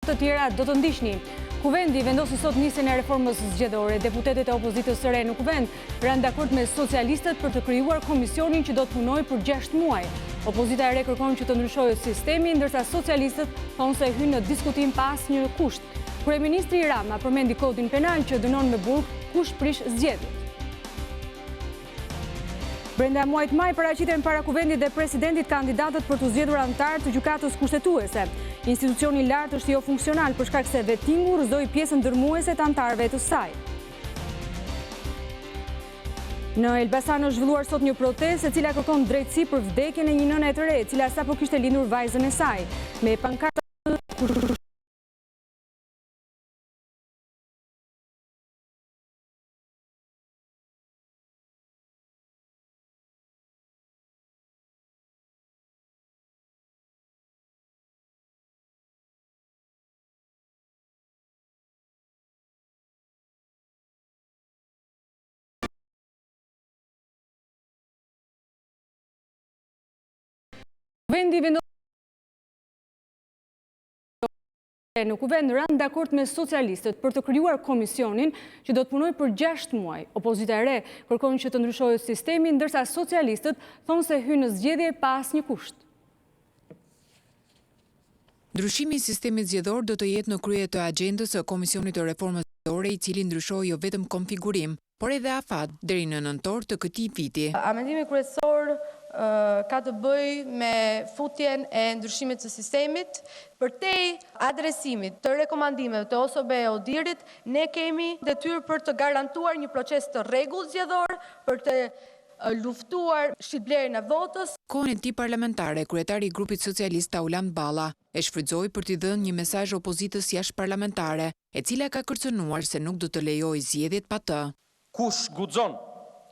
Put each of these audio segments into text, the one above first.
të tjera do të ndiqni. Kuvendi vendosi sot nisjen e reformës zgjedhore. Deputetët e opozitës së re në kuvend rënë dakord me socialistët për të krijuar komisionin që do të punojë për 6 muaj. Opozita e re kërkon që të ndryshojë sistemi, ndërsa socialistët thonë se hynë në diskutim pa asnjë kusht. Kryeministri Rama përmendi kodin penal që dënon me burg kush prish zgjedhjet. Brenda muajit maj paraqiten para kuvendit dhe presidentit kandidatët për të zgjedhur anëtar të gjykatës kushtetuese. Institucioni i lartë është jo funksional për shkak se vetingu rrëzoi pjesën ndërmuese të anëtarëve të saj. Në Elbasan është zhvilluar sot një protestë e cila kërkon drejtësi për vdekjen e një nëne të re, e cila sapo kishte lindur vajzën e saj. Me pankartë Kuvendi në kuvend rënë dakord me socialistët për të krijuar komisionin që do të punojë për 6 muaj. Opozita e re kërkon që të ndryshojë sistemi, ndërsa socialistët thonë se hynë në zgjedhje pa asnjë kusht. Ndryshimi i sistemit zgjedhor do të jetë në krye të agjendës së Komisionit të Reformës Zgjedhore, i cili ndryshoi jo vetëm konfigurim, por edhe afat deri në nëntor të këtij viti. Amendimi kryesor ka të bëj me futjen e ndryshimit të sistemit. Përtej adresimit të rekomandimeve të OSB e ODIR-it, ne kemi detyrë për të garantuar një proces të rregull zgjedhor, për të luftuar shitblerjen e votës. Kohën e tij parlamentare, kryetari i grupit socialist Tauland Balla e shfrytëzoi për t'i dhënë një mesazh opozitës jashtëparlamentare, e cila ka kërcënuar se nuk do të lejojë zgjedhjet pa të. Kush guxon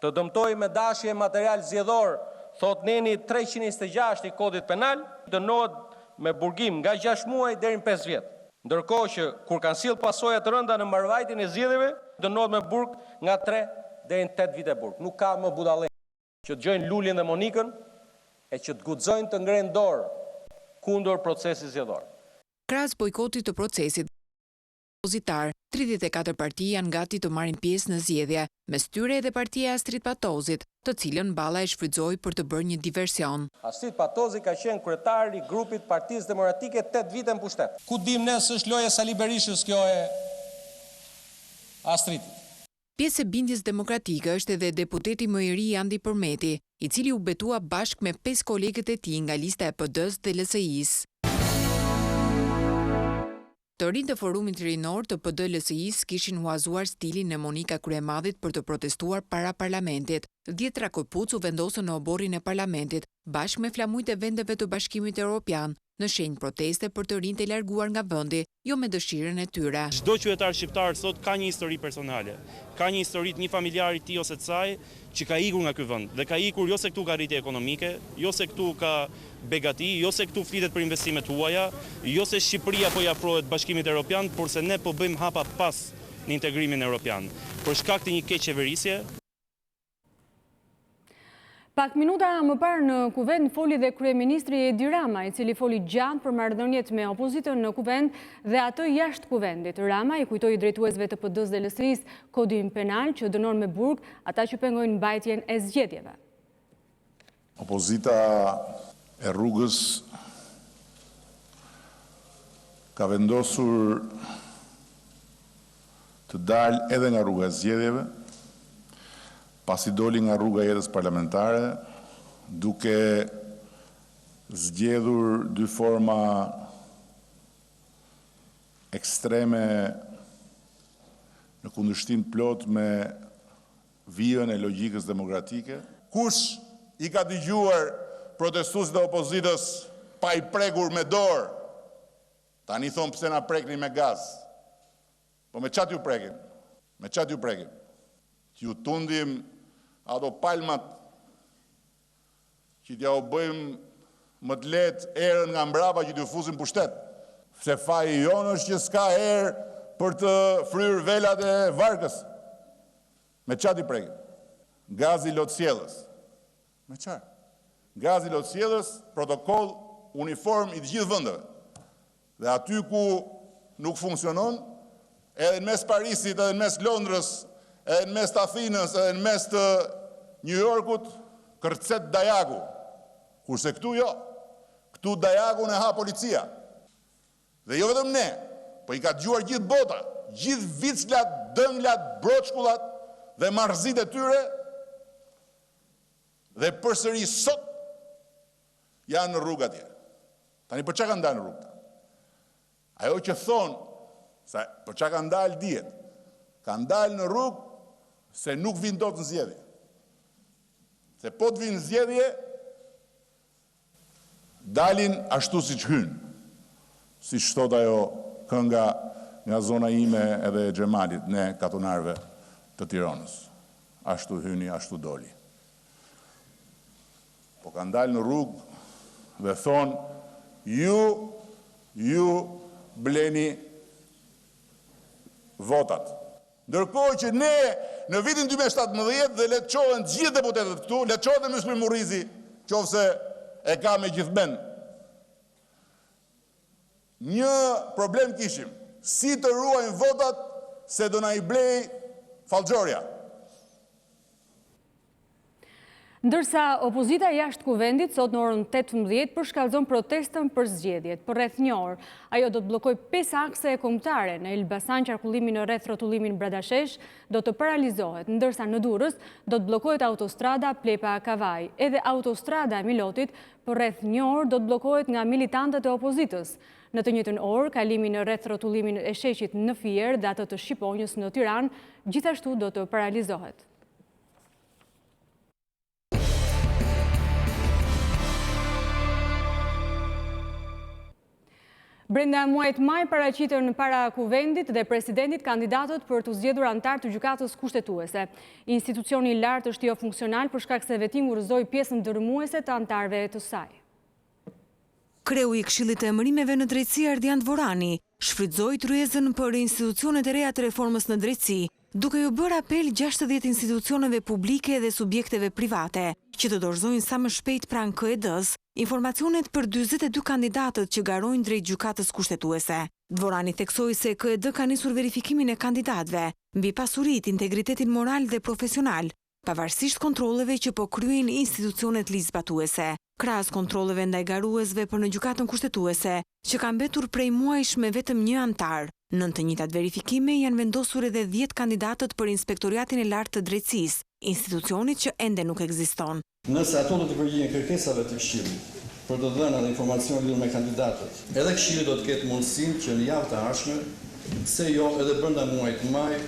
të dëmtojë me dashje material zgjedhor, thot neni 326 i kodit penal, dënohet me burgim nga 6 muaj deri në 5 vjet. Ndërkohë që kur kanë sill pasoja të rënda në mbarvajtjen e zgjedhjeve, dënohet me burg nga 3 deri në 8 vite burg. Nuk ka më budallëk që të gjojnë Lulin dhe Monikën e që të guxojnë të ngrenë dorë kundër procesit zgjedhor. Krahas bojkotit të procesit opozitar, 34 parti janë gati të marrin pjesë në zgjedhje, mes tyre edhe partia e Astrid Patozit, të cilën Balla e shfrytëzoi për të bërë një diversion. Astrid Patozi ka qenë kryetar i grupit Partisë Demokratike 8 vite në pushtet. Ku dim ne se është loja Sali Berishës kjo e Astridit. Pjesë e bindjes demokratike është edhe deputeti më i ri Andi Përmeti, i cili u betua bashkë me 5 kolegët e tij nga lista e PD-s dhe LSI-s. Të rinjtë të forumit rinor të PD-LSI-s kishin huazuar stilin e Monika Kryemadhit për të protestuar para parlamentit. 10 trakojpuc u vendosën në oborrin e parlamentit, bashkë me flamujt e vendeve të Bashkimit Evropian, në shenjë proteste për të rinjtë e larguar nga vendi, jo me dëshirën e tyre. Çdo qytetar shqiptar sot ka një histori personale, ka një histori të një familjar i tij ose të saj që ka ikur nga ky vend, dhe ka ikur jo se këtu ka rritje ekonomike, jo se këtu ka begati, jo se këtu flitet për investimet huaja, jo se Shqipëria po i afrohet Bashkimit Evropian, por se ne po bëjmë hapa pas në integrimin evropian. Për shkak të një keqeverisje. Pak minuta më parë në kuvend foli dhe kryeministri Edi Rama, i cili foli gjatë për marrëdhëniet me opozitën në kuvend dhe atë jashtë kuvendit. Rama i kujtoi drejtuesve të PD-s dhe LSI-s kodin penal që dënon me burg ata që pengojnë mbajtjen e zgjedhjeve. Opozita e rrugës ka vendosur të dalë edhe nga rruga e zgjedhjeve, pasi doli nga rruga e jetës parlamentare, duke zgjedhur dy forma ekstreme në kundërshtim plot me vijën e logjikës demokratike. Kush i ka dëgjuar protestuesit e opozitës pa i prekur me dorë? Tani thonë pse na prekni me gaz. Po me çat ju prekin? Me çat ju prekin? Që ju tundim ato palmat që t'ja u bëjmë më të lehtë erën nga mbrapa që t'ju fusim pushtet. Se faji jonë është që s'ka erë për të fryrë velat e varkës. Me çat i prekin? Gazi lotësjellës. Me çfarë? Gazi lotësjellës, protokoll uniform i të gjithë vendeve. Dhe aty ku nuk funksionon, edhe në mes Parisit, edhe në mes Londrës, edhe në mes të Athinës, edhe në mes të New Yorkut, kërcet dajagu. Kurse këtu jo, këtu dajagun e ha policia. Dhe jo vetëm ne, po i ka dëgjuar gjithë bota, gjithë viclat, dënglat, broçkullat dhe marrëzit e tyre, dhe përsëri sot janë në rrugë atje. Tani për çka kanë dalë në rrugë? Ajo që thonë, sa për çka kanë dalë dihet, kanë dalë në rrugë se nuk vinë dot në zgjedhje. Se po të vinë në zgjedhje, dalin ashtu siç hynë. Si thot ajo kënga nga zona ime edhe Xhemalit, ne katunarve të Tiranës. Ashtu hyni, ashtu doli. Po kanë dalë në rrugë dhe thonë, ju bleni votat. Ndërkohë që ne në vitin 2017 dhe le të qohen gjithë deputetët këtu, le të qohen dhe Myslim Murrizi, qofse e ka me gjithmen. Një problem kishim, si të ruajnë votat se do na i blej Fallxhoria. Ndërsa opozita jashtë kuvendit sot në orën 18 përshkallëzon protestën për zgjedhjet. Për rreth një orë, ajo do të bllokojë 5 akse kombëtare. Në Elbasan qarkullimi në rreth rrotullimin Bradashesh do të paralizohet, ndërsa në Durrës do të bllokohet autostrada Plepa-Kavaj. Edhe autostrada e Milotit për rreth një orë do të bllokohet nga militantët e opozitës. Në të njëjtën orë, kalimi në rreth rrotullimin e sheshit në Fier dhe atë të Shqiponjës në Tiranë gjithashtu do të paralizohet. Brenda muajit maj paraqiten para kuvendit dhe presidentit kandidatët për të zgjedhur antar të gjykatës kushtetuese. Institucioni i lartë është jo funksional për shkak se vetimi urrëzoi pjesën dërmuese të antarëve të saj. Kreu i Këshillit të Emërimeve në Drejtësi Ardian Dvorani shfrytëzoi tryezën për institucionet e reja të reformës në drejtësi, duke ju bërë apel 60 institucioneve publike dhe subjekteve private që të dorëzojnë sa më shpejt pranë KED-s informacionet për 42 kandidatët që garojnë drejt gjykatës kushtetuese. Dvorani theksoi se KED ka nisur verifikimin e kandidatëve mbi pasuritë, integritetin moral dhe profesional, pavarësisht kontrolleve që po kryejnë institucionet ligjzbatuese. Krahas kontrolleve ndaj garuesve për në gjykatën kushtetuese, që ka mbetur prej muajsh me vetëm një antar, nën të njëjtat verifikime janë vendosur edhe 10 kandidatët për Inspektoriatin e Lartë të Drejtësisë, institucionit që ende nuk ekziston. Nëse ato do të përgjigjen kërkesave të Këshillit për të dhëna dhe informacion lidhur me kandidatët, edhe Këshilli do të ketë mundësinë që në javë të ardhshme, pse jo edhe brenda muajit maj,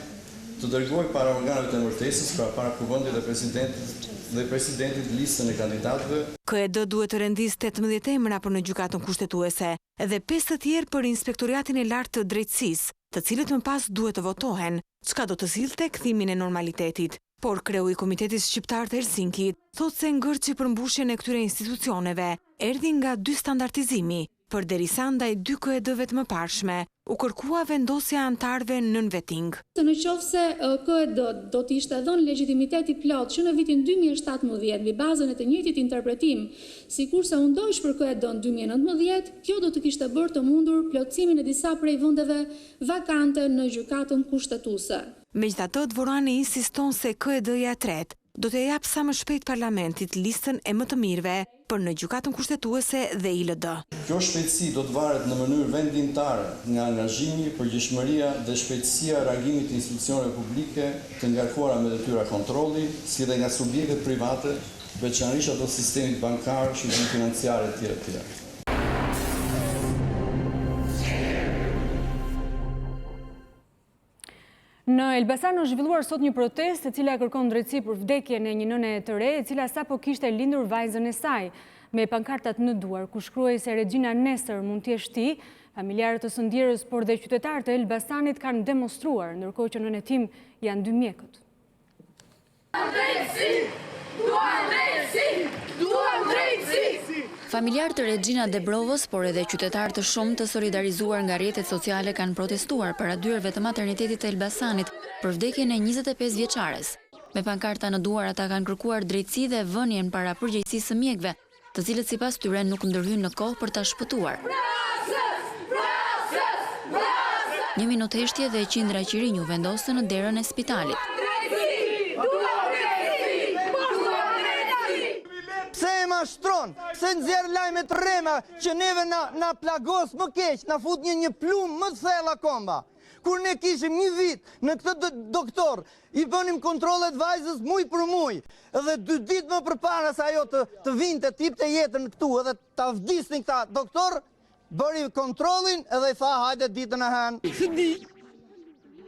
të dërgojë para organeve të mbërtesës, pra para kuvendit dhe presidentit listën e kandidatëve. KED duhet të rendisë 18 emra për në gjykatën kushtetuese dhe 5 të tjerë për Inspektoriatin e Lartë të Drejtësisë, të cilët më pas duhet të votohen, çka do të sillte kthimin e normalitetit. Por kreu i Komitetit Shqiptar të Helsinkit thotë se ngërçi për mbushjen e këtyre institucioneve erdhi nga 2 standardizimi, përderisa ndaj 2 KED-ve të mëparshme u kërkua vendosja antarëve nën vetting. Në qoftë se KED do të ishte dhënë legitimitet i plot që në vitin 2017 mbi bazën e të njëjtit interpretim, sikurse u ndoq për KED-n 2019, kjo do të kishte bërë të mundur plotësimin e disa prej vendeve vakante në gjykatën kushtetuese. Megjithatë, Dvorani insiston se KED-ja e tretë do të japë sa më shpejt parlamentit listën e më të mirëve për në gjykatën kushtetuese dhe ILD. Kjo shpejtësi do të varet në mënyrë vendimtare nga angazhimi, përgjegjësia dhe shpejtësia e reagimit të institucioneve publike të ngarkuara me detyra kontrolli, si dhe nga subjektet private, veçanërisht ato sistemit bankar, shërbime financiare etj. etj. Në Elbasan është zhvilluar sot një protestë e cila kërkon drejtësi për vdekjen e një nëne të re, e cila sapo kishte lindur vajzën e saj. Me pankartat në duar, ku shkruaj se Regjina nesër mund të jesh ti, familjarët të së ndjerës, por dhe qytetarët e Elbasanit kanë demonstruar, ndërkohë që nënet tim janë 2 mjekët. Familjarë të Regjina Debrovës, por edhe qytetarë të shumë të solidarizuar nga rrjetet sociale kanë protestuar para dyerve të maternitetit të Elbasanit për vdekjen e 25 vjeçares. Me pankarta në duar ata kanë kërkuar drejtësi dhe vënien para përgjegjësisë së mjekëve, të cilët sipas tyre nuk ndërhyjnë në kohë për ta shpëtuar. 1 minutë heshtje dhe qindra qirinj u vendosën në derën e spitalit. Pse e mashtron? Pse nxjerr lajme të rrema që neve na plagos më keq, na fut një plumë më të thella komba. Kur ne kishim 1 vit në këtë doktor, i bënim kontrollet vajzës muj për muj, edhe 2 ditë më përpara se ajo të vinte tipte jetën këtu edhe ta vdisnin këta doktor, bëri kontrollin edhe i tha hajde ditën e hënë. Së di,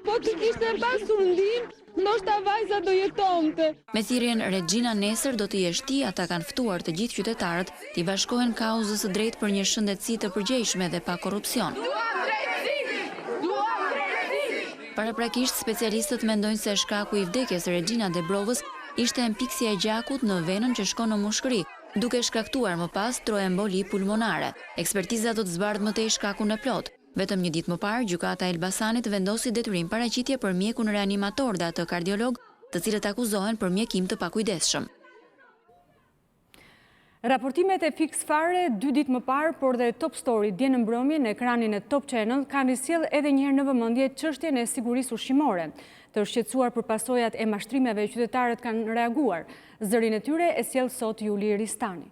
po të kishte pasur ndim, ndoshta vajza do jetonte. Me thirrjen Regjina nesër do të jesh ti, ata kanë ftuar të gjithë qytetarët t'i bashkohen kauzës së drejtë për një shëndetësi të përgjegjshme dhe pa korrupsion. Paraprakisht, specialistët mendojnë se shkaku i vdekjes së Regjina Debrovës ishte empiksja e gjakut në venën që shkon në mushkëri, duke shkaktuar më pas troemboli pulmonare. Ekspertiza do të zbardhë më tej shkakun e plot. Vetëm një ditë më parë, gjykata e Elbasanit vendosi detyrim paraqitje për mjekun reanimator dhe atë kardiolog, të cilët akuzohen për mjekim të pakujdesshëm. Raportimet e Fix Fare 2 ditë më parë, por dhe Top Story dje në mbrëmje në ekranin e Top Channel kanë risjell edhe njëherë në vëmendje çështjen e sigurisë ushqimore. Të shqetësuar për pasojat e mashtrimeve, qytetarët kanë reaguar. Zërin e tyre e sjell sot Juli Ristani.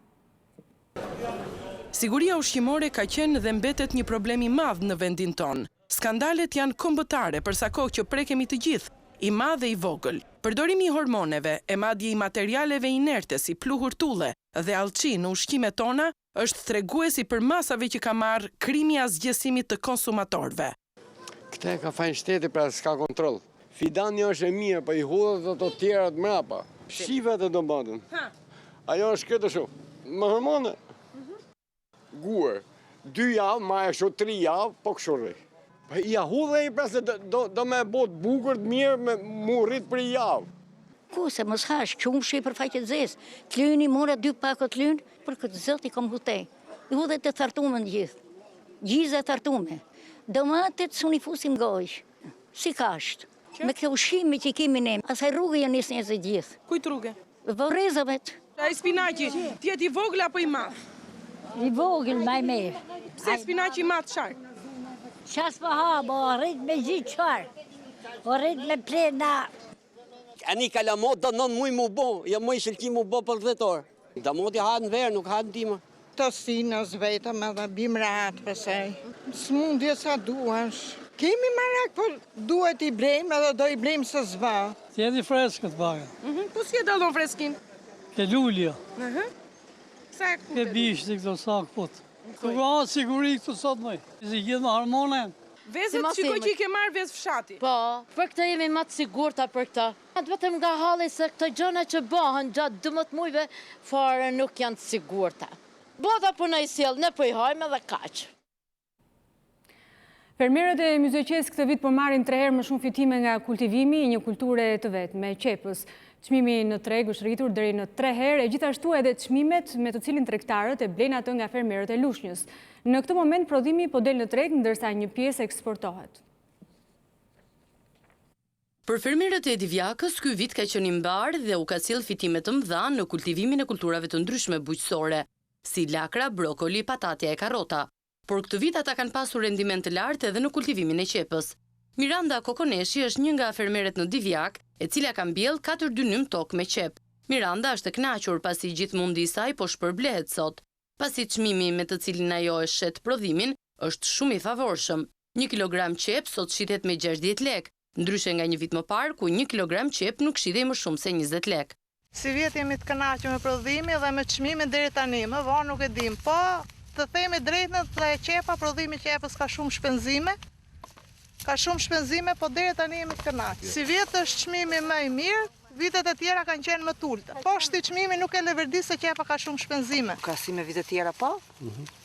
Siguria ushqimore ka qenë dhe mbetet një problem i madh në vendin tonë. Skandalet janë kombëtare për sa kohë që prekemi të gjithë, i madh dhe i vogël. Përdorimi i hormoneve, e madje i materialeve inerte si pluhur tulle dhe allçi në ushqimet tona është treguesi për masave që ka marrë krimi i asgjësimit të konsumatorëve. Këta ka fajin shteti pra s'ka kontroll. Fidani është e mirë, po i hudhet dhe të tjerat mrapa. Shive dhe do batën. Ajo është këtë shumë. Më hormone. Guër. 2 javë, ma e shumë 3 javë, po këshurri. I hudhe i pra se do me bot bukur të mirë me mu rrit për i javë. Ku se mos hash, qumshi për faqet zes. T'lyni mora 2 pakot lynë, për këtë zët i kom hutej. I hudhe të thartume në gjithë. Gjizë e thartume. Domatet s'uni fusim gojsh. Si kasht. Me këtë ushqimi që i kemi ne, asaj rrugë janë nisë njëzë gjithë. Kujt rrugë? Vorezëvet. A i spinaqi, tjetë i vogël apo i madh? I vogël, maj merë. Pse spinaqi i madh qarë? Qas për ha, bo rrit me gjithë qarë. O rrit me plena. Ani kalamot do 9 muj mu bo, ja muj shilki mu bo për 10 orë. Da moti ha në verë, nuk ha në dima. Të sinës vetëm edhe bim ratë pësej. S'mundje sa duash. Kemi marak, për duhet i blejmë edhe do i blejmë së zva. Tjedi freskët baga. Po si e dalon freskin? Ke lullja. Ke bishtë këto sakë pot. Këra siguri këtu sot mëj. Si gjithë me hormone. Vezët qiko që i ke marrë vezë fshati? Po, për këta jemi më të sigurta për këta. Vetëm nga halli se këta gjëna që bëhen gjatë 12 mujve, fare nuk janë të sigurta. Bota për në i sjellë, ne për i hajme dhe kaqë. Fermerët e Myzeqes këtë vit po marrin 3 herë më shumë fitime nga kultivimi i një kulture të vetë me qepës. Çmimi në treg është rritur deri në 3 herë, e gjithashtu edhe çmimet me të cilin tregtarët e blejnë atë nga fermerët e Lushnjës. Në këtë moment prodhimi po del në treg, ndërsa një pjesë eksportohet. Për fermerët e Divjakës, ky vit ka qenë i mbar dhe u ka sjell fitime të mëdha në kultivimin e kulturave të ndryshme bujqësore, si lakra, brokoli, patatja e karrota. Por këtë vit ata kanë pasur rendiment të lartë edhe në kultivimin e qepës. Miranda Kokoneshi është një nga fermerët në Divjak, e cila ka mbjell 4 dynym tokë me qep. Miranda është e kënaqur pasi gjithmondi i saj po shpërblehet sot, pasi çmimi me të cilin ajo e shet prodhimin është shumë i favorshëm. 1 kilogram qep sot shitet me 60 lek, ndryshe nga një vit më parë ku 1 kilogram qep nuk shitej më shumë se 20 lek. Si vjet jemi të kënaqur me prodhimin dhe me çmimin deri tani, më vonë nuk e dim, po të themi drejtën dhe qepa, prodhimi i qepës ka shumë shpenzime. Ka shumë shpenzime, po deri tani jemi të kënaqur. Si vjet është çmimi më i mirë, vitet e tjera kanë qenë më tulta. Po shti çmimi nuk e lëvërdi se qepa ka shumë shpenzime. Ka si me vitet tjera po?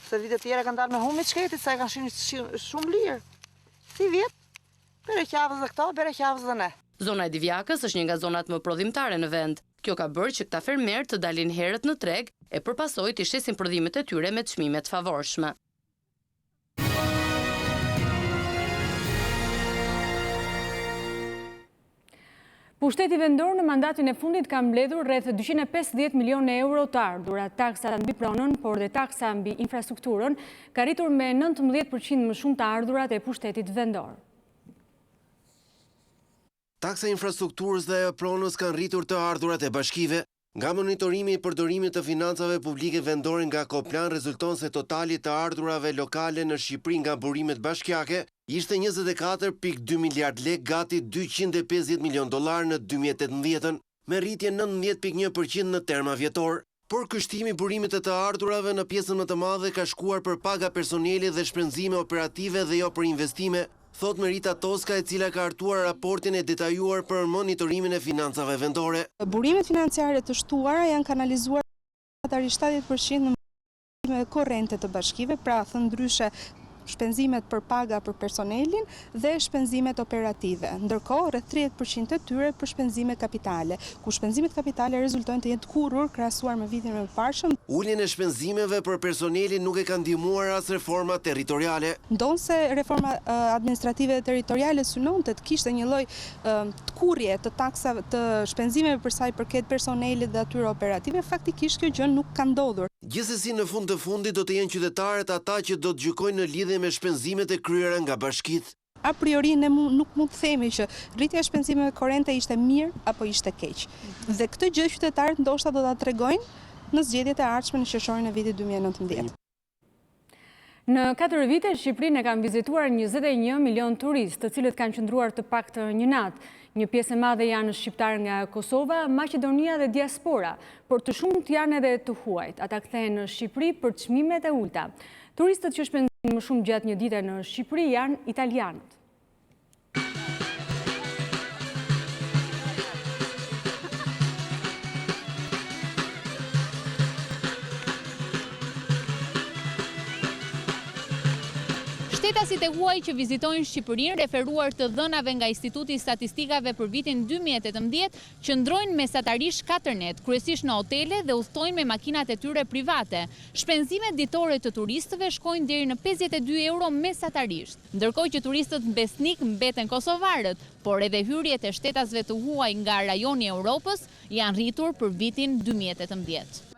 Se vitet tjera kanë dalë me humit shketit, sa e kanë shini shumë lirë. Si vjet, bere qavës dhe këto, bere qavës dhe ne. Zona e Divjakës është një nga zonat më prodhimtare në vend. Kjo ka bërë që këta fermerë të dalin herët në treg e përpasoj të shesin prodhimet e tyre me çmime të favorshme. Pushteti vendor në mandatin e fundit ka mbledhur rreth 250 milionë euro të ardhura. Taksa mbi pronën, por dhe taksa mbi infrastrukturën ka rritur me 19% më shumë të ardhurat e pushtetit vendor. Taksa infrastrukturës dhe e pronës kanë rritur të ardhurat e bashkive. Nga monitorimi i përdorimit të financave publike vendore nga Koplan rezulton se totali të ardhurave lokale në Shqipëri nga burimet bashkiake ishte 24,2 miliard lek, gati 250 milion dollar në 2018, me rritje 19,1% në terma vjetor. Por kushtimi i burimit të ardhurave në pjesën më të madhe ka shkuar për paga personeli dhe shpenzime operative dhe jo për investime, thot Merita Toska, e cila ka hartuar raportin e detajuar për monitorimin e financave vendore. Burimet financiare të shtuara janë kanalizuar deri 70% në shpenzime korrente të bashkive, pra thënë ndryshe shpenzimet për paga për personelin dhe shpenzimet operative. Ndërkohë, rreth 30% të tyre për shpenzime kapitale, ku shpenzimet kapitale rezultojnë të jenë të kurrur krahasuar me vitin e parshëm. Uljen e shpenzimeve për personelin nuk e ka ndihmuar as reforma territoriale. Ndonse reforma administrative dhe territoriale synonte të kishte një lloj tkurrje të taksave të shpenzimeve për sa i përket personelit dhe atyre operative, faktikisht kjo gjë nuk ka ndodhur. Gjithsesi, në fund të fundit do të jenë qytetarët ata që do të gjykojnë në lidhje me shpenzimet e kryera nga bashkitë. A priori ne nuk mund të themi që rritja e shpenzimeve korrente ishte mirë apo ishte keq. Dhe këtë gjë qytetarët ndoshta do ta tregojnë në zgjedhjet e ardhshme në qershorin e vitit 2019. Në 4 vite, Shqipërinë e kanë vizituar 21 milion turistë, të cilët kanë qëndruar të paktën një natë. Një pjesë e madhe janë shqiptarë nga Kosova, Maqedonia dhe diaspora, por të shumët janë edhe të huajt. Ata kthehen në Shqipëri për çmimet e ulta. Turistët që shpenzojnë më shumë gjatë një dite në Shqipëri janë italianët. Shtetasit e huaj që vizitojnë Shqipërinë, referuar të dhënave nga Instituti i Statistikave për vitin 2018, qëndrojnë mesatarisht 4 net, kryesisht në hotele dhe udhtojnë me makinat e tyre private. Shpenzimet ditore të turistëve shkojnë deri në 52 euro mesatarisht, ndërkohë që turistët besnik mbeten kosovarët, por edhe hyrjet e shtetasve të huaj nga rajoni i Europës janë rritur për vitin 2018.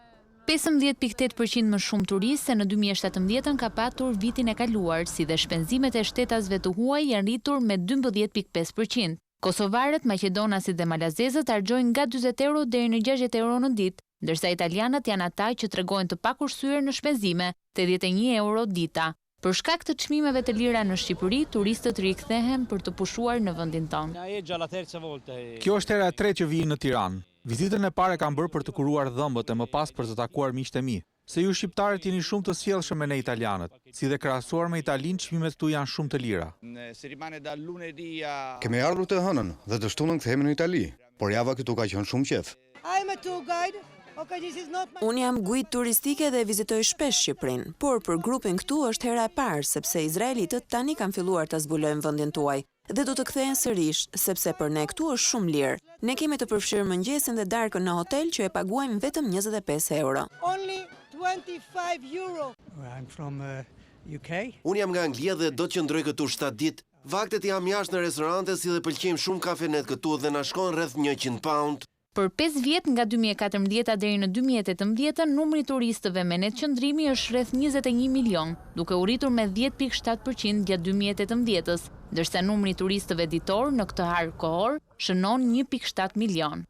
15,8% më shumë turistë se në 2017 ka patur vitin e kaluar, si dhe shpenzimet e shtetasve të huaj janë rritur me 12,5%. Kosovarët, maqedonasit dhe malazezët harxojnë nga 40 euro deri në 60 euro në ditë, ndërsa italianët janë ata që tregojnë të pakursyer në shpenzime, 81 euro dita. Për shkak të çmimeve të lira në Shqipëri, turistët rikthehen për të pushuar në vendin tonë. Kjo është hera e tretë që vij në Tiranë. Vizitën e parë kam bërë për të kuruar dhëmbët e më pas për të takuar miqtë e mi. Se ju shqiptarët jeni shumë të sjellshëm me ne italianët, si dhe krahasuar me Italinë, çmimet këtu janë shumë të lira. Kemi ardhur të hënën dhe të shtunën kthehemi në Itali, por java këtu ka qenë shumë qef. Unë jam guid turistike dhe vizitoj shpesh Shqipërinë, por për grupin këtu është hera e parë, sepse izraelitët tani kanë filluar të zbulojnë vendin tuaj dhe do të kthehen sërish, sepse për ne këtu është shumë lirë. Ne kemi të përfshirë mëngjesin dhe darkën në hotel që e paguajmë vetëm 25 euro. Unë jam nga Anglia dhe do të qëndroj këtu 7 ditë. Vaktet jam jashtë në restorante si dhe pëlqejmë shumë kafenet këtu dhe na shkon rreth 100 pound. Për 5 vjet nga 2014 deri në 2018, numri turistëve me net qëndrimi është rreth 21 milion, duke u rritur me 10,7% gjatë 2018-s, ndërsa numri turistëve ditor në këtë harë kohor shënon 1,7 milion.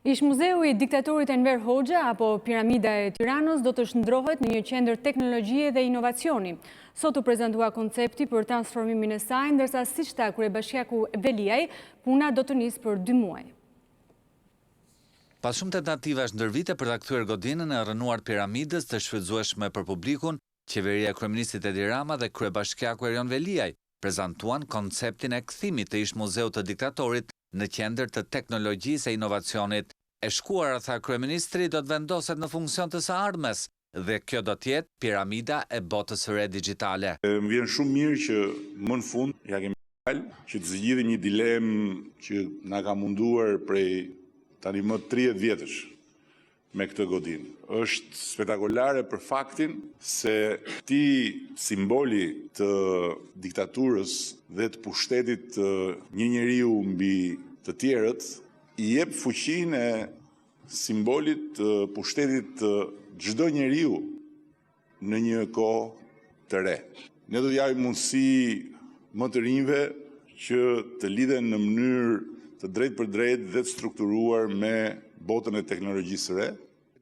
Ish muzeu i diktatorit Enver Hoxha apo Piramida e Tiranës do të shndrohet në një qendër teknologjie dhe inovacioni. Sot u prezantua koncepti për transformimin e saj, ndërsa siç tha kryebashkiaku Veliaj, puna do të nisë për 2 muaj. Pas shumë tentativash ndër vite për ta kthyer godinën e rrënuar piramidës të shfrytzueshme për publikun, qeveria e kryeministit Edi Rama dhe kryebashkiaku Erion Veliaj prezantuan konceptin e kthimit të ish muzeut të diktatorit në qendër të teknologjisë e inovacionit. E shkuara, tha kryeministri, do të vendoset në funksion të së ardhmes dhe kjo do të jetë piramida e botës së re digjitale. Më vjen shumë mirë që më në fund ja kemi që të zgjidhim një dilemë që na ka munduar prej tani më 30 vjetësh me këtë godinë. Është spektakolare për faktin se ti simboli të diktaturës dhe të pushtetit të një njeriu mbi të tjerët i jep fuqinë e simbolit të pushtetit të çdo njeriu në një kohë të re. Ne do t'japim mundësi më të rinjve që të lidhen në mënyrë të drejtë për drejtë dhe të strukturuar me botën e teknologjisë së re.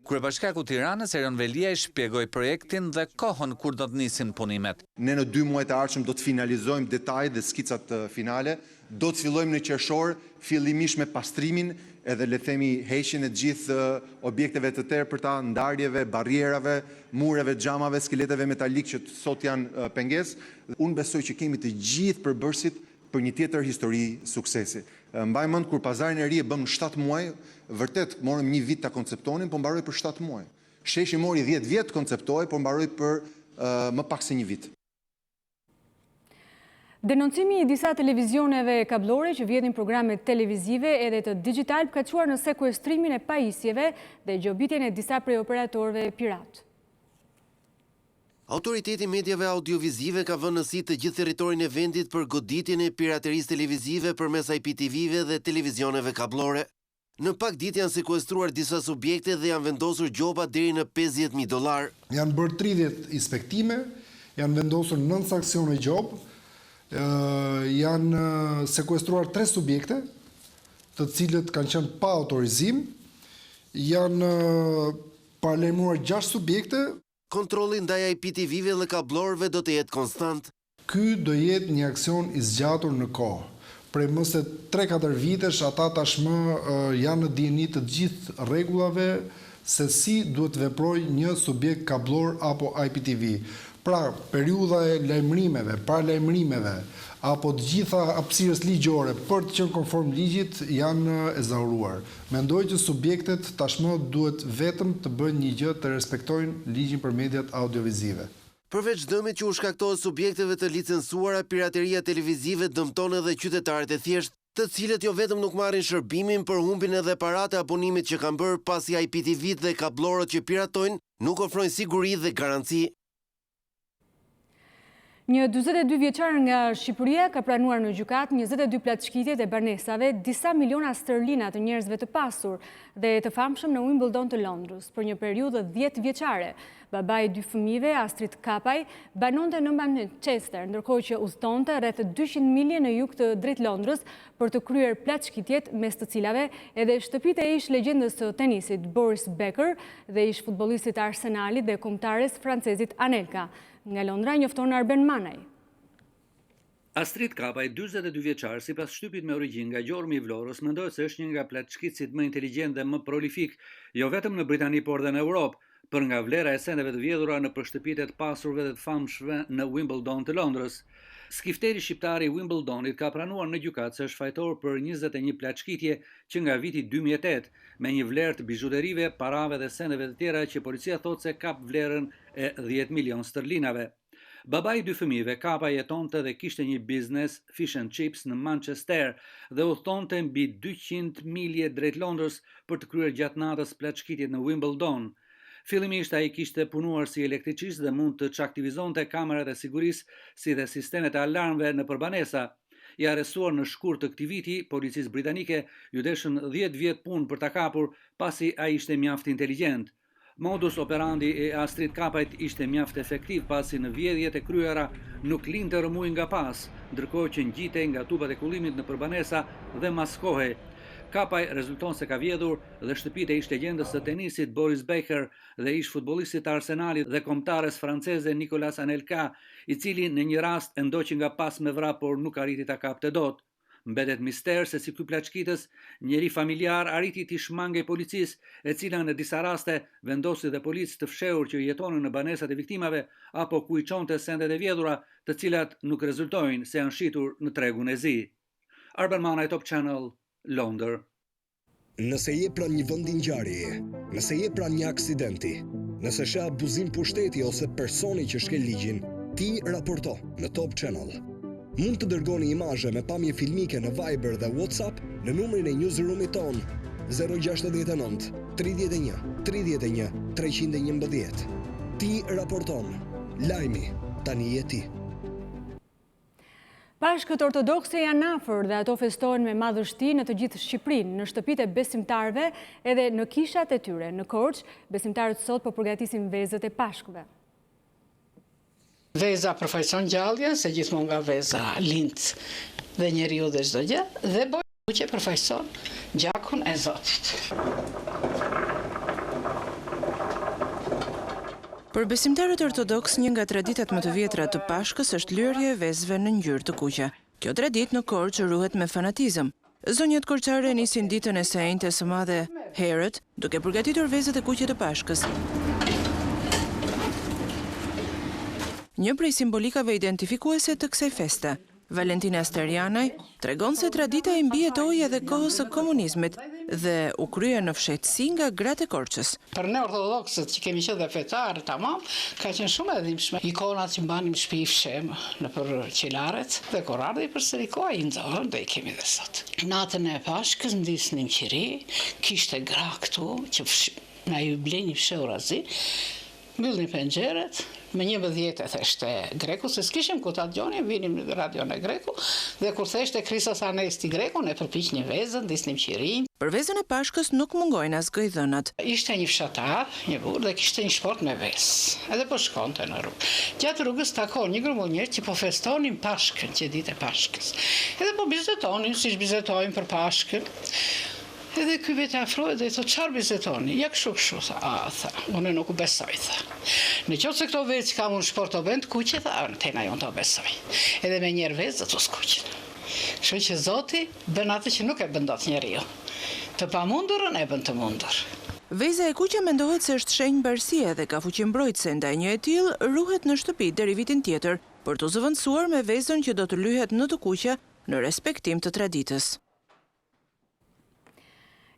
Kryebashkiaku Tiranës Erion Veliaj shpjegoi projektin dhe kohën kur do të nisin punimet. Ne në 2 muajt e ardhshëm do të finalizojmë detajet dhe skicat finale, do të fillojmë në qershor fillimisht me pastrimin edhe le themi heqjen e gjithë objekteve të tërpërta, ndarjeve, barrierave, mureve, xhamave, skeleteve metalik që sot janë pengesë. Unë besoj që kemi të gjithë përbërësit për një tjetër histori suksesi. Mbaj mend kur pazarin e ri e bëm 7 muaj, vërtet morëm 1 vit ta konceptonin, po mbaroi për 7 muaj. Sheshi mori 10 vjet konceptoi, po mbaroi për më pak se 1 vit. Denoncimi i disa televizioneve kablore që vjedhin programe televizive edhe të digital ka çuar në sekuestrimin e pajisjeve dhe gjobitjen e disa prej operatorëve pirat. Autoriteti Mediave Audiovizive ka vënë në si të gjithë territorin e vendit për goditjen e piraterisë televizive përmes IPTV-ve dhe televizioneve kablore. Në pak ditë janë sekuestruar disa subjekte dhe janë vendosur gjoba deri në $50.000. Janë bërë 30 inspektime, janë vendosur 9 sankcione gjobë, janë sekuestruar 3 subjekte, të cilët kanë qenë pa autorizim, janë paralajmëruar 6 subjekte. Kontrolli ndaj IPTV-ve dhe kablorëve do të jetë konstant. Ky do jetë një aksion i zgjatur në kohë. Prej më se 3-4 vitesh ata tashmë janë në dijeni të gjithë rregullave se si duhet veprojë një subjekt kablor apo IPTV. Pra, periudha e lajmërimeve, paralajmërimeve apo të gjitha hapësirës ligjore për të qenë konform ligjit janë ezauruar. Mendoj që subjektet tashmë duhet vetëm të bëjnë një gjë të respektojnë ligjin për mediat audiovizive. Përveç dëmit që u shkaktohet subjekteve të licencuara, pirateria televizive dëmton edhe qytetarët e thjeshtë, të cilët jo vetëm nuk marrin shërbimin, por humbin edhe paratë e abonimit që kanë bërë pasi IPTV-t dhe kablorët që piratojnë nuk ofrojnë siguri dhe garanci. Një 42 vjeçar nga Shqipëria ka pranuar në gjykat 22 platëshkitjet e banesave, disa miliona sterlina të njerëzve të pasur dhe të famshëm në Wimbledon të Londrës për një periudhë 10 vjeçare. Babai i 2 fëmijëve, Astrid Kapaj, banonte në Manchester, ndërkohë që udhëtonte rreth 200 milje në jug të drejt Londrës për të kryer platëshkitjet, mes të cilave edhe shtëpitë e ish legjendës së tenisit Boris Becker dhe ish futbollistit të Arsenalit dhe kombëtares francezit Anelka. Nga Londra njofton Arben Manaj. Astrid Kapaj, 42 vjeçar, sipas shtypit me origjinë nga gjormi i Vlorës, mendohet se është një nga platëshkitësit më inteligjent dhe më prolifik, jo vetëm në Britani por dhe në Europë, për nga vlera e sendeve të vjedhura në shtëpitë e të pasurve dhe të famshme në Wimbledon të Londrës. Skifteri shqiptar i Wimbledonit ka pranuar në gjykat se është fajtor për 21 platëshkitje që nga viti 2008, me një vlerë të bizhuterive, parave dhe sendeve të tjera që policia thotë se kap vlerën e 10 milion sterlinave. Babai i 2 fëmijëve, Kapa, jetonte dhe kishte një biznes fish and chips në Manchester dhe udhëtonte mbi 200 milje drejt Londrës për të kryer gjatë natës platëshkitjet në Wimbledon. Fillimisht ai kishte punuar si elektricist dhe mund të çaktivizonte kamerat e sigurisë si dhe sistemet e alarmëve në përbanesa. I arrestuar në shkurt të këtij viti, policisë britanike ju deshën 10 vjet punë për ta kapur pasi ai ishte mjaft inteligjent. Modus operandi e Astrid Kapajt ishte mjaft efektiv pasi në vjedhjet e kryera nuk linte rëmuj nga pas, ndërkohë që ngjitej nga tubat e kullimit në përbanesa dhe maskohej. Kapaj rezulton se ka vjedhur dhe shtëpitë e ish legjendës së tenisit Boris Becker dhe ish futbollistit të Arsenalit dhe kombëtares franceze Nicolas Anelka, i cili në një rast e ndoqi nga pas me vrap por nuk arriti ta kapte dot. Mbetet mister se si ky plaçkitës, njeri familjar arriti t'i shmangej policisë, e cila në disa raste vendosi dhe policë të fshehur që jetonin në banesat e viktimave apo ku i çonte sendet e vjedhura, të cilat nuk rezultojnë se janë shitur në tregun e zi. Arben Manaj, Top Channel, Londër. Nëse je pranë një vendi ngjarjeje, nëse je pranë një aksidenti, nëse sheh abuzim pushteti ose personi që shkel ligjin, ti raporto në Top Channel. Mund të dërgoni imazhe me pamje filmike në Viber dhe WhatsApp në numrin e newsroomit ton 069 31 31 311. Ti raporton. Lajmi tani je ti. Bashkët ortodokse janë afër dhe ato festojnë me madhështi në të gjithë Shqipërinë, në shtëpitë e besimtarëve edhe në kishat e tyre. Në Korçë, besimtarët sot po përgatisin vezët e Pashkëve. Veza përfaqëson gjalljen, se gjithmonë nga veza lind dhe njeriu dhe çdo gjë, dhe buqe përfaqëson gjakun e Zotit. Për besimtarët ortodoks, një nga traditat më të vjetra të Pashkës është lërja e vezëve në ngjyrë të kuqe. Kjo traditë në Korçë ruhet me fanatizëm. Zonjat korçare nisin ditën e së enjte së madhe herët, duke përgatitur vezët e kuqe të Pashkës. Një prej simbolikave identifikuese të kësaj feste, Valentina Sterianaj, tregon se tradita i mbijetoi edhe kohës së komunizmit dhe u krye në fshehtësi nga gratë e Korçës. Për ne ortodoksët që kemi qenë dhe fetarë tamam, ka qenë shumë e dhimbshme. Ikonat që mbanim shtëpi fshem nëpër qelaret dhe kur ardhi përsëri koha i nxorën dhe i kemi dhe sot. Natën e Pashkës ndisnim qiri, kishte gra këtu që na ju bleni fshehurazi. Mbyllni penxheret, me 11 theshte greku, se s'kishim ku ta dëgjonim, vinim në radion e greku, dhe kur theshte Kristos Anesti greku, ne përpiqnim vezën, disnim qirin. Për vezën e Pashkës nuk mungojnë as gëjdhënat. Ishte një fshatar, një burr, dhe kishte një shport me vezë, edhe po shkonte në rrugë. Gjatë rrugës takon një grumull njerëz që po festonin Pashkën, që ditë e Pashkës. Edhe po bizetonin, siç bizetojnë për Pashkën. Edhe ky vetë afroi dhe i thot, çfarë bizetoni? Ja kështu, tha, unë nuk u besoj, tha. Në qoftë se këto vezë që kam unë shport o vend kuqe, tha, tena jo të besoj. Edhe me njerë vezë të skuqin. Kështu që Zoti bën atë që nuk e bën dot njeriu. Të pamundurën e bën të mundur. Veza e kuqe mendohet se është shenjë mbarësie dhe ka fuqi mbrojtëse, ndaj një e tillë ruhet në shtëpi deri vitin tjetër, për të zëvendësuar me vezën që do të lyhet në të kuqe në respektim të traditës.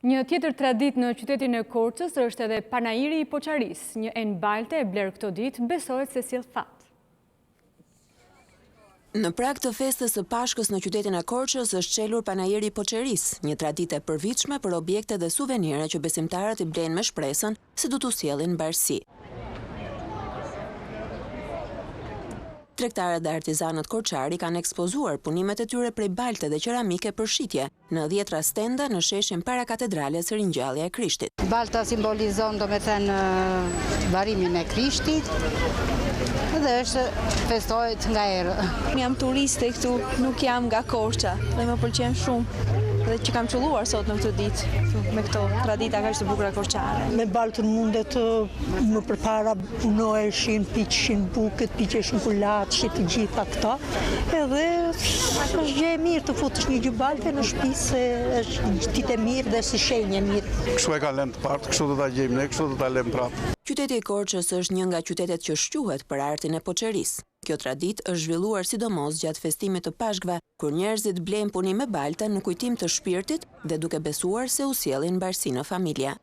Një tjetër tradit në qytetin e Korçës është edhe panairi i Poçaris. Një enë balte e blerë këto ditë besohet se sjell fat. Në prag të festës së Pashkës në qytetin e Korçës është çelur panairi i Poçaris, një traditë e përvitshme për objekte dhe suvenire që besimtarët i blejnë me shpresën se do t'u sjellin mbarësi. Tregtarët dhe artizanët korçari kanë ekspozuar punimet e tyre prej balte dhe qeramike për shitje në 10 stenda në sheshin para katedrales së Ringjallja e Krishtit. Balta simbolizon domethënë varimin e Krishtit dhe është festohet nga erë. Jam turiste këtu, nuk jam nga Korça dhe më pëlqen shumë dhe që kam qulluar sot në këtë ditë me këto tradita kaq të bukura korçare. Me baltën mundet më përpara punoheshin, piqeshin bukët, piqeshin kulatëshit, të gjitha këta. Edhe është gjë e mirë të futesh një gjë balte në shtëpi se është ditë e mirë dhe si shenjë e mirë. Kështu e ka lënë të partë, kështu do ta gjejmë ne, kështu do ta lëmë prapë. Qyteti i Korçës është një nga qytetet që shquhet për artin e Poçerisë. Kjo traditë është zhvilluar sidomos gjatë festimit të Pashkëve, kur njerëzit blejnë punime balte në kujtim të shpirtit dhe duke besuar se u sjellin mbarësi në familje.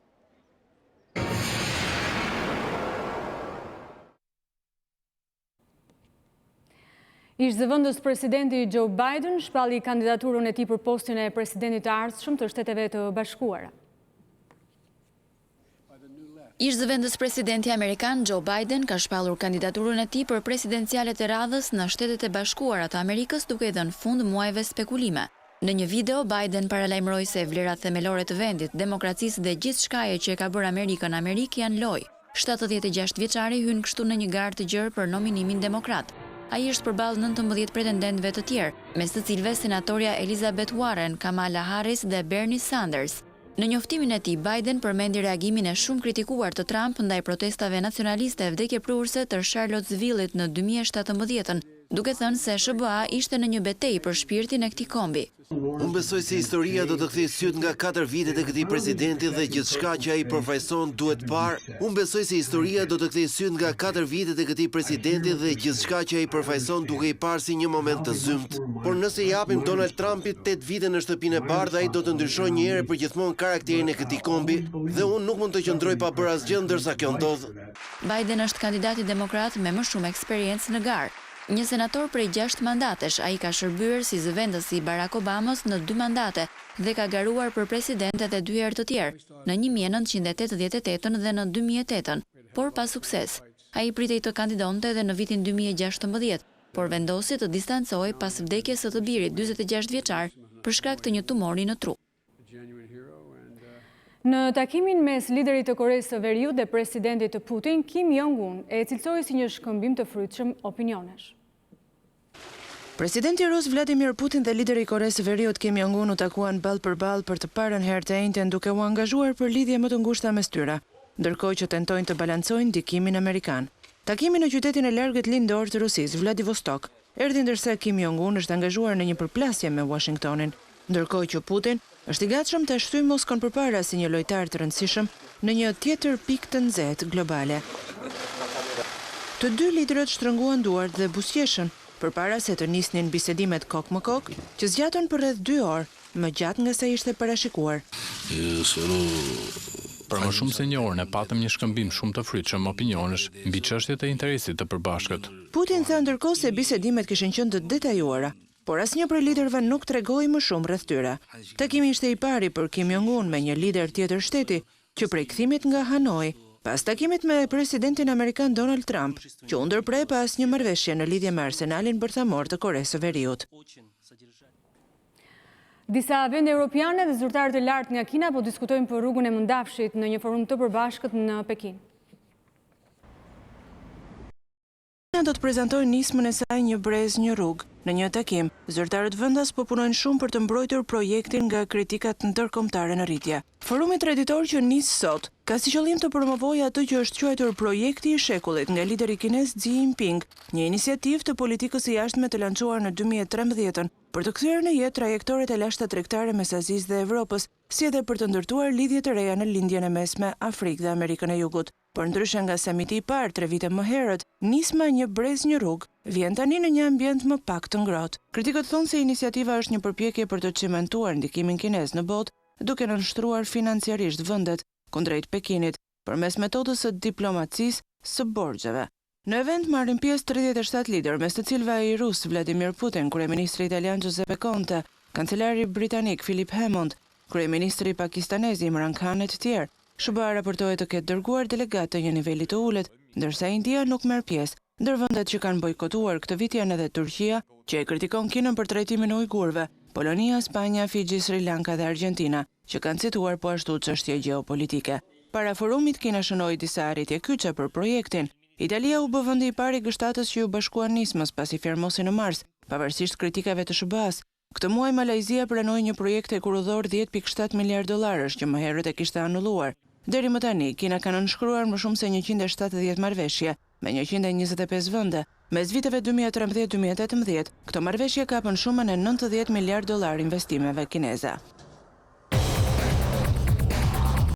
Ish-zëvendës presidenti Joe Biden shpalli kandidaturën e tij për postin e presidentit të ardhshëm të Shteteve të Bashkuara. Ish-zëvendës presidenti amerikan Joe Biden ka shpallur kandidaturën e tij për presidencialet e radhës në Shtetet e Bashkuara të Amerikës, duke i dhënë fund muajve spekulime. Në një video, Biden paralajmëroi se vlerat themelore të vendit, demokracisë dhe gjithçkaje që e ka bërë Amerikën Amerikë janë lojë. 76 vjeçari hyn kështu në një garë të gjerë për nominimin demokrat. Ai është përballë 19 pretendentëve të tjerë, mes të cilëve senatorja Elizabeth Warren, Kamala Harris dhe Bernie Sanders. Në njoftimin e tij, Biden përmendi reagimin e shumë kritikuar të Trump ndaj protestave nacionaliste vdekjeprurëse të Charlottesville-it në 2017, duke thënë se SBA ishte në një betejë për shpirtin e këtij kombi. Unë besoj se historia do të kthejë syt nga 4 vitet e këtij presidenti dhe gjithçka që ai përfaqëson duhet parë. Unë besoj se historia do të kthejë syt nga 4 vitet e këtij presidenti dhe gjithçka që ai përfaqëson duke i parë si një moment të zymt. Por nëse i japim Donald Trumpit 8 vite në shtëpinë e bardhë, ai do të ndryshojë një herë përgjithmonë karakterin e këtij kombi dhe unë nuk mund të qëndroj pa bërë asgjë ndërsa kjo ndodh. Biden është kandidati demokrat me më shumë eksperiencë në garë. Një senator prej 6 mandatesh, ai ka shërbyer si zëvendës i Barack Obamos në 2 mandate dhe ka garuar për president edhe 2 herë të tjerë, në 1988 dhe në 2008, por pa sukses. Ai pritej të kandidonte edhe në vitin 2016, por vendosi të distancohej pas vdekjes së të birit 46 vjeçar për shkak të një tumori në tru. Në takimin mes liderit të Koreas së Veriut dhe presidentit të Putin, Kim Jong-un e cilësoi si një shkëmbim të frytshëm opinionesh. Presidenti Rus Vladimir Putin dhe lideri i Koreas së Veriut Kim Jong-un u takuan ballë për ballë për të parën herë të njëjtën duke u angazhuar për lidhje më të ngushta mes tyre, ndërkohë që tentojnë të balancojnë ndikimin amerikan. Takimi në qytetin e largët lindor të Rusisë, Vladivostok, erdhi ndërsa Kim Jong-un është angazhuar në një përplasje me Washingtonin, ndërkohë që Putin është i gatshëm të shtyjë Moskon përpara si një lojtar të rëndësishëm në një tjetër pikë të nxehtë globale. Të dy liderët shtrënguan duart dhe buzëqeshën përpara se të nisnin bisedimet kok më kok, që zgjatën për rreth 2 orë, më gjatë nga sa ishte parashikuar. Për më shumë se një orë ne patëm një shkëmbim shumë të frytshëm opinionesh mbi çështjet e interesit të përbashkët. Putin tha ndërkohë se bisedimet kishin qenë të detajuara, por asnjë prej liderëve nuk tregoi më shumë rreth tyre. Takimi ishte i pari për Kim Jong-un me një lider tjetër shteti, që prej kthimit nga Hanoi, pas takimit me presidentin amerikan Donald Trump, që u ndërprej pas një marrëveshje në lidhje me arsenalin bërthamor të Koreas së Veriut. Disa vende europiane dhe zyrtarët e lartë nga Kina po diskutojnë për rrugën e Mëndafshit në një forum të përbashkët në Pekin. Kina do të prezantojë nismën e saj një brez një rrugë. Në një takim, zyrtarët vendas po punojnë shumë për të mbrojtur projektin nga kritikat ndërkombëtare në rritje. Forumi traditor që nis sot ka si qëllim të promovojë atë që është quajtur projekti i shekullit nga lideri kinez Xi Jinping, një iniciativë të politikës së jashtme të lançuar në 2013 për të kthyer në jetë trajektoret e lashta tregtare mes Azisë dhe Evropës, si edhe për të ndërtuar lidhje të reja në lindjen e mesme Afrikë dhe Amerikën e Jugut. Por ndryshe nga samiti i parë 3 vite më herët, nisma një brez një rrugë vjen tani në një ambient më pak të ngrohtë. Kritikët thonë se iniciativa është një përpjekje për të çementuar ndikimin kinez në botë, duke nënshtruar financiarisht vendet kundrejt Pekinit përmes metodës së diplomacisë së borxheve. Në event marrin pjesë 37 lider, mes të cilëve ai rus Vladimir Putin, kryeministri italian Giuseppe Conte, kancelari britanik Philip Hammond, kryeministri pakistanez Imran Khan e të tjerë. SBA raportohet të ketë dërguar delegat të një niveli të ulët, ndërsa India nuk merr pjesë. Ndër vendet që kanë bojkotuar këtë vit janë edhe Turqia, që e kritikon Kinën për trajtimin e ujgurëve, Polonia, Spanja, Fiji, Sri Lanka dhe Argentina, që kanë cituar po ashtu çështje gjeopolitike. Para forumit Kina shënoi disa arritje kyçe për projektin. Italia u bë vendi i parë i G7-s që u bashkuan nismës pasi firmosi në mars, pavarësisht kritikave të SBA-s. Këtë muaj Malajzia pranoi një projekt hekurudhor 10.7 miliard dollarësh që më herët e kishte anulluar. Deri më tani, Kina ka nënshkruar më shumë se 170 marrëveshje me 125 vende. Mes viteve 2013-2018, këto marrëveshje kapën shumën e 90 miliard dollar investimeve kineze.